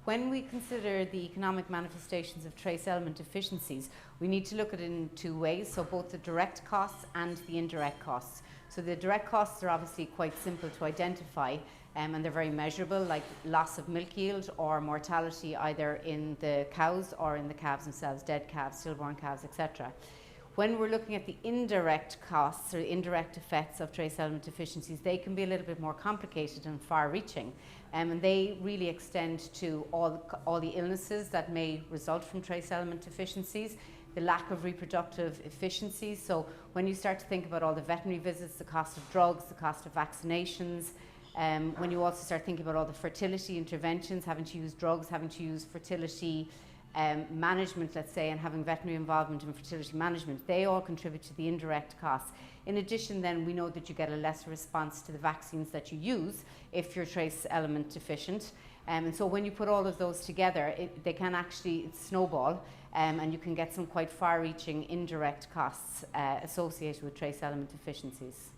when we consider the economic manifestations of trace element deficiencies, we need to look at it in two ways, so both the direct costs and the indirect costs. So the direct costs are obviously quite simple to identify, and they're very measurable, like loss of milk yield or mortality either in the cows or in the calves themselves, dead calves, stillborn calves, etc. When we're looking at the indirect costs or indirect effects of trace element deficiencies, they can be a little bit more complicated and far-reaching, and they really extend to all the illnesses that may result from trace element deficiencies, the lack of reproductive efficiencies. So when you start to think about all the veterinary visits, the cost of drugs, the cost of vaccinations, when you also start thinking about all the fertility interventions, having to use drugs, having to use fertility management, let's say, and having veterinary involvement in fertility management, they all contribute to the indirect costs. In addition, then, we know that you get a lesser response to the vaccines that you use if you're trace element deficient. And so when you put all of those together, they can actually snowball, and you can get some quite far-reaching indirect costs associated with trace element deficiencies.